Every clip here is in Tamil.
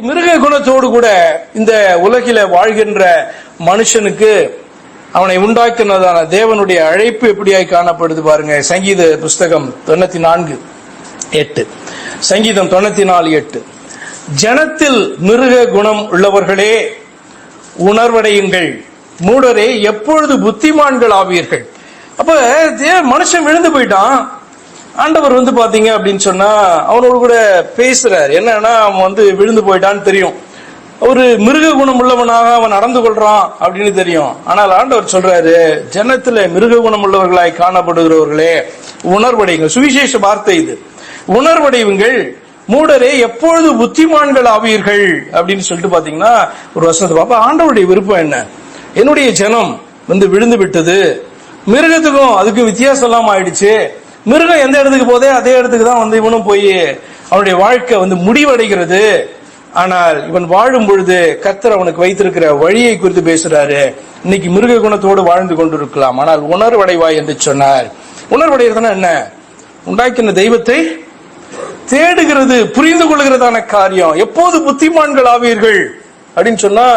மிருக குணத்தோடு கூட இந்த உலகில வாழ்கின்ற மனுஷனுக்கு அவனை உண்டாக்குனதான தேவனுடைய அழைப்பு எப்படியாய் காணப்படுது பாருங்க. சங்கீத புஸ்தகம் 94:8. சங்கீதம் 94:8. ஜனத்தில் மிருக குணம் உள்ளவர்களே உணர்வடையுங்கள், மூடரே எப்பொழுது புத்திமான்கள் ஆவீர்கள். அப்ப மனுஷன் விழுந்து போயிட்டான். ஆண்டவர் பாத்தீங்க அப்படின்னு சொன்னா அவனோடு கூட பேசுறாரு. என்னன்னா அவன் விழுந்து போயிட்டான்னு தெரியும், ஒரு மிருக குணம் உள்ளவனாக அவன் நடந்து கொள்றான் அப்படின்னு தெரியும். ஆனால் ஆண்டவர் சொல்றாரு, ஜனத்துல மிருக குணம் உள்ளவர்களாய் காணப்படுகிறவர்களே உணர்வடையுங்கள். சுவிசேஷ வார்த்தை இது. உணர்வடைவுங்கள், மூடரே எப்பொழுது புத்திமான்கள் ஆவீர்கள் அப்படின்னு சொல்லிட்டு பாத்தீங்கன்னா ஒரு வசனத்தை பாப்பா. ஆண்டவருடைய விருப்பம் என்ன? என்னுடைய ஜனம் விழுந்து விட்டது, மிருகத்துக்கும் அதுக்கும் வித்தியாசம் எல்லாம் ஆயிடுச்சு. மிருகம் எந்த இடத்துக்கு போதே அதே இடத்துக்கு தான் இவனும் போய் அவனுடைய வாழ்க்கை முடிவடைகிறது. ஆனால் இவன் வாழும் பொழுது கர்த்தர் அவனுக்கு வைத்திருக்கிற வழியை குறித்து பேசுறாரு. இன்னைக்கு மிருக குணத்தோடு வாழ்ந்து கொண்டிருக்கலாம், ஆனால் உணர்வடைவாய் என்று சொன்னார். உணர்வடைகிறதுனா என்ன? உண்டாக்கின தெய்வத்தை தேடுகிறது, புரிந்து கொள்கிறதான காரியம். எப்போது புத்திமான்கள் ஆவீர்கள் அப்படின்னு சொன்னா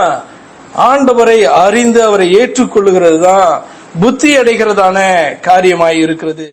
ஆண்டவரை அறிந்து அவரை ஏற்றுக்கொள்ளுகிறது தான் புத்தி அடைகிறதான காரியமாய் இருக்கிறது.